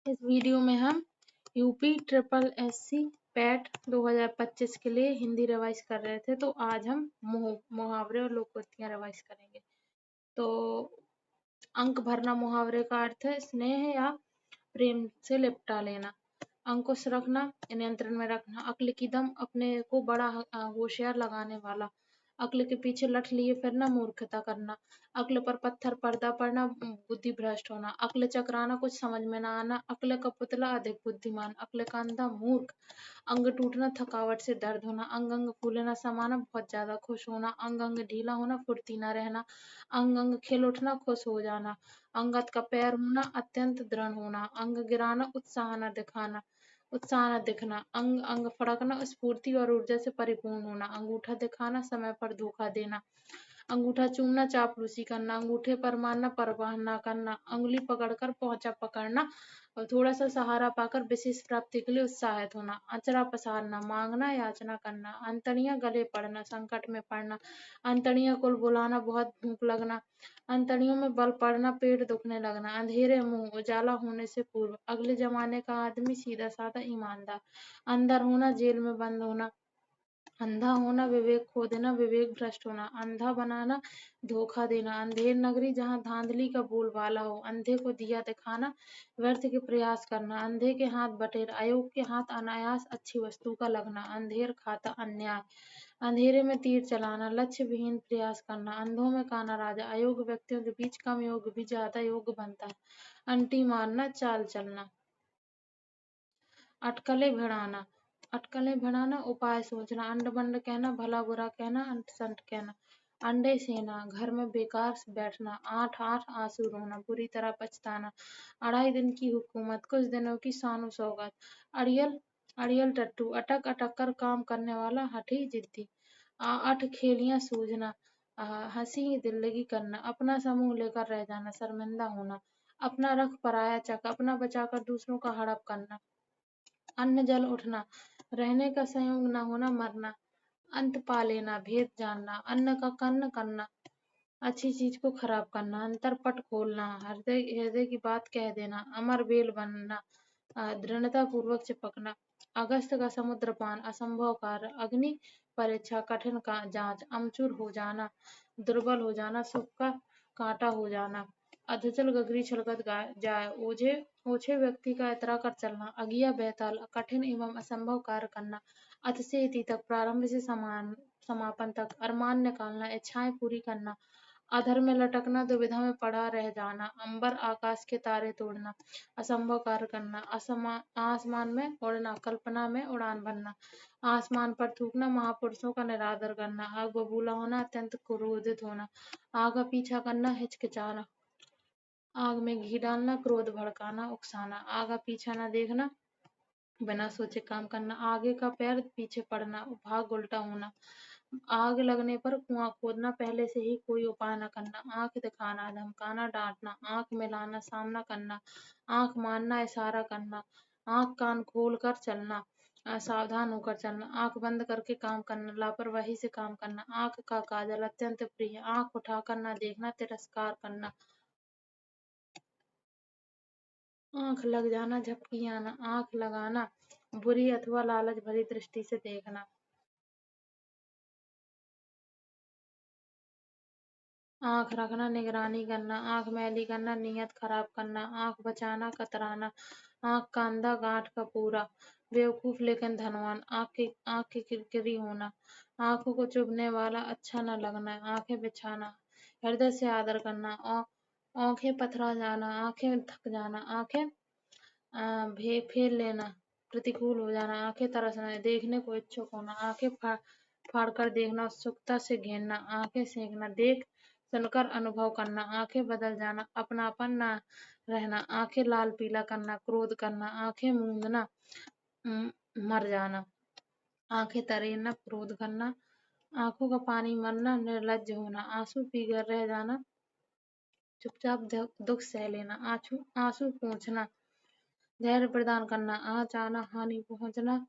इस वीडियो में हम यूपी ट्रिपल एससी पैट 2025 के लिए हिंदी रिवाइज कर रहे थे। तो आज हम मुहावरे और लोकोक्तियां रिवाइज करेंगे। तो अंक भरना मुहावरे का अर्थ है स्नेह या प्रेम से लिपटा लेना। अंकुश रखना, नियंत्रण में रखना। अक्ल की दम, अपने को बड़ा होशियार लगाने वाला। अक्ल के पीछे लठ लिए फिरना, मूर्खता करना। अक्ल पर पत्थर पर्दा पड़ना, बुद्धि भ्रष्ट होना। अक्ल चकराना, कुछ समझ में ना आना। अक्ल का पुतला अधिक बुद्धिमान। अक्ल का अंधा मूर्ख। अंग टूटना, थकावट से दर्द होना। अंग अंग फूलना, समाना, बहुत ज्यादा खुश होना। अंग अंग ढीला होना, फुर्ती ना रहना। अंग अंग खिल उठना, खुश हो जाना। अंगत का पैर होना, अत्यंत दृढ़ होना। अंग गिराना, उत्साह न दिखाना, उत्साह न दिखना। अंग अंग फड़कना, स्फूर्ति और ऊर्जा से परिपूर्ण होना। अंगूठा दिखाना, समय पर धोखा देना। अंगूठा चूमना, चापलूसी करना। अंगूठे पर मारना, परवाह न करना। अंगुली पकड़कर पहुंचा पकड़ना और थोड़ा सा सहारा पाकर विशेष प्राप्ति के लिए उत्साहित होना। अचरा पसारना, मांगना, याचना करना। अंतड़ियां गले पड़ना, संकट में पड़ना। अंतड़ियां कुल बुलाना, बहुत भूख लगना। अंतड़ियों में बल पड़ना, पेट दुखने लगना। अंधेरे मुंह, उजाला होने से पूर्व। अगले जमाने का आदमी, सीधा साधा ईमानदार। अंदर होना, जेल में बंद होना। अंधा होना, विवेक खो देना, विवेक भ्रष्ट होना। अंधा बनाना, धोखा देना। अंधेर नगरी, जहाँ धांधली का बोलबाला हो। अंधे को दिया दिखाना, व्यर्थ के प्रयास करना। अंधे के हाथ बटेर, अयोग के हाथ अनायास अच्छी वस्तु का लगना। अंधेर खाता, अन्याय। अंधेरे में तीर चलाना, लक्ष्य विहीन प्रयास करना। अंधों में काना राजा, अयोग्य व्यक्तियों के बीच कम योग्य भी ज्यादा योग्य बनता है। अंटी मारना, चाल चलना। अटकलें भिड़ाना, अटकलें भिड़ाना, उपाय सोचना। अंड बंड कहना, भला बुरा कहना, अंट संट कहना। अंडे सेना, घर में बेकार बैठना। आठ आठ आंसू रोना, बुरी तरह पछताना। अढ़ाई दिन की हुकूमत, कुछ दिनों की शानो सौगात। अड़ियल, अड़ियल टट्टू, अटक अटक कर काम करने वाला, हठी जिद्दी। अठ खेलियां सूझना, हंसी दिल्लगी करना। अपना समूह लेकर रह जाना, शर्मिंदा होना। अपना रख पराया चक, अपना बचाकर दूसरों का हड़प करना। अन्न जल उठना, रहने का संयोग न होना, मरना। अंत पा लेना, भेद जानना। अन्न का कन्न करना, अच्छी चीज को खराब करना। अंतरपट खोलना, हृदय हृदय की बात कह देना। अमर बेल बनना, दृढ़ता पूर्वक चिपकना। अगस्त का समुद्र पान, असंभव कार्य। अग्नि परीक्षा, कठिन का जांच। अमचूर हो जाना, दुर्बल हो जाना, सुख का कांटा हो जाना। अधजल गगरी छलकत जाए, ओझे ओछे व्यक्ति का इतरा कर चलना। अगिया बेताल, कठिन एवं असंभव कार्य करना। अथ से इति तक, प्रारंभ से समापन तक। अरमान निकालना, इच्छाएं पूरी करना। अधर में लटकना, दुविधा में पड़ा रह जाना। अंबर आकाश के तारे तोड़ना, असंभव कार्य करना। आसमान में उड़ना, कल्पना में उड़ान भरना। आसमान पर थूकना, महापुरुषों का निरादर करना। आग बबूला होना, अत्यंत क्रोधित होना। आग का पीछा करना, हिचकिचाना। आग में घी डालना, क्रोध भड़काना, उकसाना। आगा पीछा न देखना, बिना सोचे काम करना। आगे का पैर पीछे पड़ना, भाग उल्टा होना। आग लगने पर कुआं खोदना, पहले से ही कोई उपाय न करना। आंख दिखाना, धमकाना, डांटना। आंख मिलाना, सामना करना। आंख मानना, इशारा करना। आंख कान खोल कर चलना, सावधान होकर चलना। आंख बंद करके काम करना, लापरवाही से काम करना। आंख का काजल, अत्यंत प्रिय। आंख उठाकर न देखना, तिरस्कार करना। आंख लग जाना, झपकी आना। आंख लगाना, बुरी अथवा लालच भरी दृष्टि से देखना। आंख रखना, निगरानी करना। आंख मैली करना, नीयत खराब करना। आंख बचाना, कतराना। आंख का अंधा, गांठ का पूरा। बेवकूफ लेकिन धनवान। आंख की किरकिरी होना। आंखों को चुभने वाला, अच्छा न लगना। आंखें बिछाना, हृदय से आदर करना। आंखें पथरा जाना, आंखें थक जाना। आंखें फेर लेना, प्रतिकूल हो जाना। आंखें तरसना, देखने को इच्छुक होना। आंखें फाड़ कर देखना, उत्सुकता से घेरना। आंखें सेंकना, देख सुनकर अनुभव करना। आंखें बदल जाना, अपनापन न रहना। आंखें लाल पीला करना, क्रोध करना। आंखें मूंदना, मर जाना। आंखें तरेरना, क्रोध करना। आंखों का पानी मरना, निर्लज्ज होना। आंसू पीकर रह जाना, चुपचाप दुख सह लेना। आंसू पोंछना, धैर्य प्रदान करना। आँच आना, हानि पहुंचना।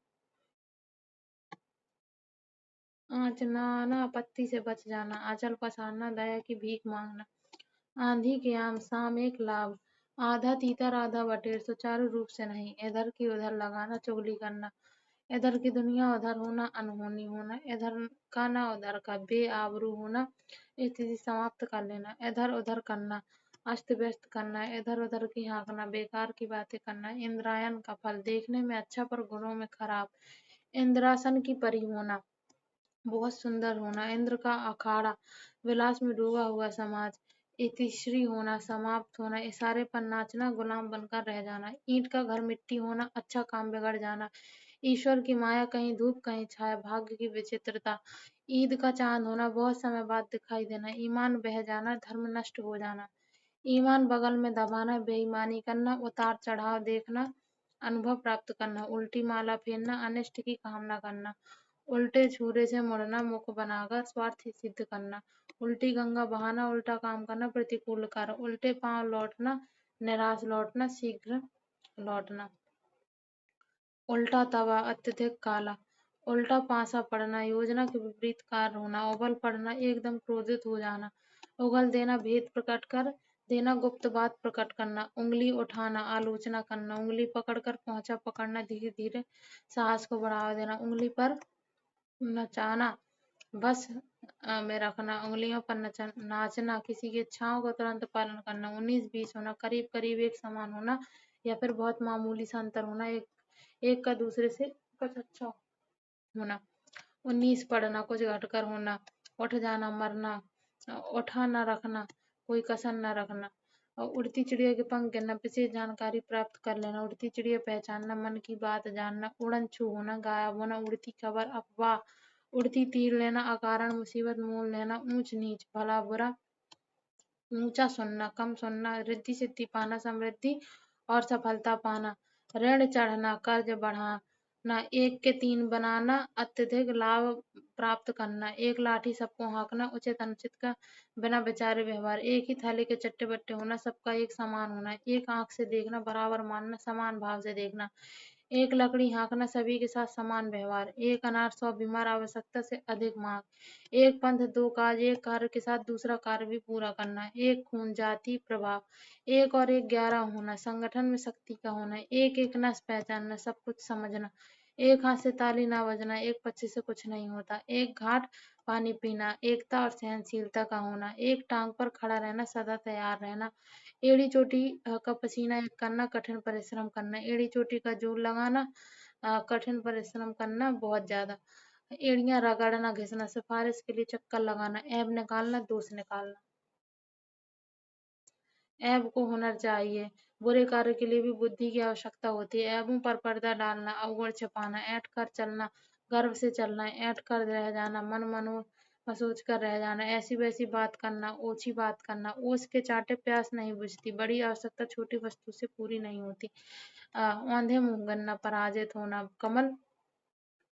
आँच न आना, आपत्ति से बच जाना। आंचल पसारना, दया की भीख मांगना। आंधी के आम, साम एक लाभ। आधा तीतर आधा बटेर, सुचारू रूप से नहीं, इधर की उधर लगाना, चुगली करना, इधर की दुनिया उधर होना, अनहोनी होना, इधर का ना उधर का, बेआबरू होना, स्थिति समाप्त कर लेना, इधर उधर करना, अस्त व्यस्त करना, इधर उधर की हाँकना, बेकार की बातें करना, इंद्रायण का फल, देखने में अच्छा पर गुणों में खराब, इंद्रासन की परी होना, बहुत सुंदर होना, इंद्र का अखाड़ा, विलास में डूबा हुआ समाज, इतिश्री होना, समाप्त होना, इशारे पर नाचना, गुलाम बनकर रह जाना, ईंट का घर मिट्टी होना, अच्छा काम बिगड़ जाना, ईश्वर की माया, कहीं धूप कहीं छाया, भाग्य की विचित्रता, ईद का चांद होना, बहुत समय बाद दिखाई देना, ईमान बह जाना, धर्म नष्ट हो जाना, ईमान बगल में दबाना, बेईमानी करना, उतार चढ़ाव देखना, अनुभव प्राप्त करना, उल्टी माला फेरना, अनिष्ट की कामना करना, उल्टे छुरे से मुड़ना, मुख बनाकर स्वार्थ सिद्ध करना, उल्टी गंगा बहाना, उल्टा काम करना, प्रतिकूल कार्य, उल्टे पांव लौटना, निराश लौटना, शीघ्र लौटना, उल्टा तवा, अत्यधिक काला, उल्टा पासा पड़ना, योजना के विपरीत कार्य होना, उबल पड़ना, एकदम क्रोधित हो जाना, उगल देना, भेद प्रकट कर देना, गुप्त बात प्रकट करना, उंगली उठाना, आलोचना करना, उंगली पकड़कर पहुंचा पकड़ना, धीरे धीरे साहस को बढ़ावा देना, उंगली पर नचाना, बस में रखना, उंगलियों पर नाचना, किसी की इच्छाओं का तुरंत पालन करना, 19-20 होना, करीब करीब एक समान होना या फिर बहुत मामूली सा अंतर होना, एक एक का दूसरे से कुछ अच्छा होना, 19 पढ़ना, कुछ घटकर होना, उठ जाना, मरना, उठा न रखना, कोई कसर न रखना, और उड़ती चिड़िया के पंख गिनना, विशेष जानकारी प्राप्त कर लेना, उड़ती चिड़िया पहचानना, मन की बात जानना, उड़न छू होना, गायब होना, उड़ती खबर, अफवाह, उड़ती तीर लेना, अकारण मुसीबत मोल लेना, ऊंच नीच, भला बुरा, ऊंचा सुनना, कम सुनना, रिद्धि सिद्धि पाना, समृद्धि और सफलता पाना, ऋण चढ़ना, कर्ज बढ़ाना, एक के तीन बनाना, अत्यधिक लाभ प्राप्त करना, एक लाठी सबको हाँकना, उचित अनुचित का बिना विचारे व्यवहार, एक ही थाली के चट्टे बट्टे होना, सबका एक समान होना, एक आंख से देखना, बराबर मानना, समान भाव से देखना, एक लकड़ी हाँकना, सभी के साथ समान व्यवहार, एक अनार 100 बीमार, आवश्यकता से अधिक मांग, एक पंथ दो काज, एक कार्य के साथ दूसरा कार्य भी पूरा करना, एक खून, जाति प्रभाव, एक और एक 11 होना, संगठन में शक्ति का होना, एक एक नस पहचानना, सब कुछ समझना, एक हाथ से ताली ना बजना, एक पक्षी से कुछ नहीं होता, एक घाट पानी पीना, एकता और सहनशीलता का होना, एक टांग पर खड़ा रहना, सदा तैयार रहना, एड़ी चोटी का पसीना एक करना, कठिन परिश्रम करना, एड़ी चोटी का जोर लगाना, कठिन परिश्रम करना बहुत ज्यादा, एड़ियां रगड़ना, घिसना, सिफारिश के लिए चक्कर लगाना, ऐब निकालना, दोष निकालना, ऐब को हुनर चाहिए, बुरे कार्य के लिए भी बुद्धि की आवश्यकता होती है, ऐबों पर पर्दा डालना, अवगुण छिपाना, ऐंठ कर चलना, गर्व से चलना, ऐंठ कर रह जाना, मन मनो सोच कर रह जाना, ऐसी वैसी बात करना, ओछी बात करना, ओस के चाटे प्यास नहीं बुझती, बड़ी आवश्यकता छोटी वस्तु से पूरी नहीं होती, औंधे मुंह गन्ना, पराजित होना, कमल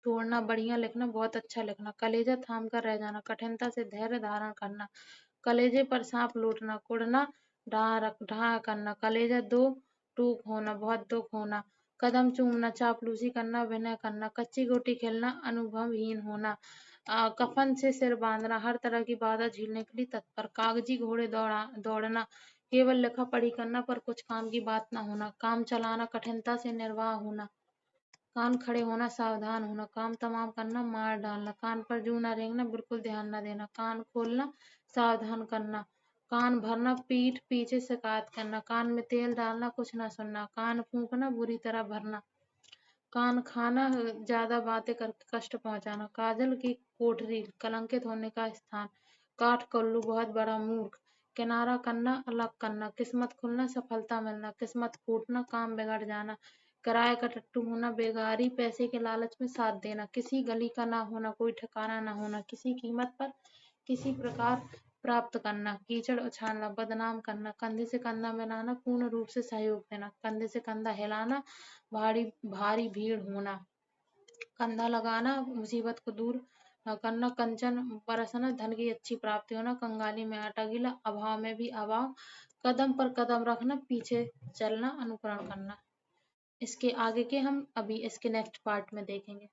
तोड़ना, बढ़िया लिखना, बहुत अच्छा लिखना, कलेजा थाम कर रह जाना, कठिनता से धैर्य धारण करना, कलेजे पर सांप लौटना, कुड़ना, ढहा करना, कलेजा दो टूक होना, बहुत दुख होना, कदम चूमना, चापलूसी करना, विनय करना, कच्ची गोटी खेलना, अनुभवहीन होना, कफन से सिर बांधना, हर तरह की बाधा झेलने के लिए तत्पर, कागजी घोड़े दौड़ना, केवल लिखा पढ़ी करना पर कुछ काम की बात न होना, काम चलाना, कठिनता से निर्वाह होना, कान खड़े होना, सावधान होना, काम तमाम करना, मार डालना, कान पर जूं न रेंगना, बिल्कुल ध्यान न देना, कान खोलना, सावधान करना, कान भरना, पीठ पीछे शिकायत करना, कान में तेल डालना, कुछ न सुनना, कान फूंकना, बुरी तरह भरना, कान खाना, ज्यादा बातें करके कष्ट पहुंचाना, काजल की कोठरी, कलंकित होने का स्थान, काठ कल्लू, बहुत बड़ा मूर्ख, किनारा करना, अलग करना, किस्मत खुलना, सफलता मिलना, किस्मत फूटना, काम बिगड़ जाना, किराए का टट्टू होना, बेगारी, पैसे के लालच में साथ देना, किसी गली का ना होना, कोई ठिकाना ना होना, किसी कीमत पर किसी प्रकार प्राप्त करना, कीचड़ उछालना, बदनाम करना, कंधे से कंधा मिलाना, पूर्ण रूप से सहयोग देना, कंधे से कंधा हिलाना, भारी भारी भीड़ होना, कंधा लगाना, मुसीबत को दूर करना, कंचन बरसना, धन की अच्छी प्राप्ति होना, कंगाली में आटा गीला, अभाव में भी अभाव, कदम पर कदम रखना, पीछे चलना, अनुकरण करना। इसके आगे के हम अभी इसके नेक्स्ट पार्ट में देखेंगे।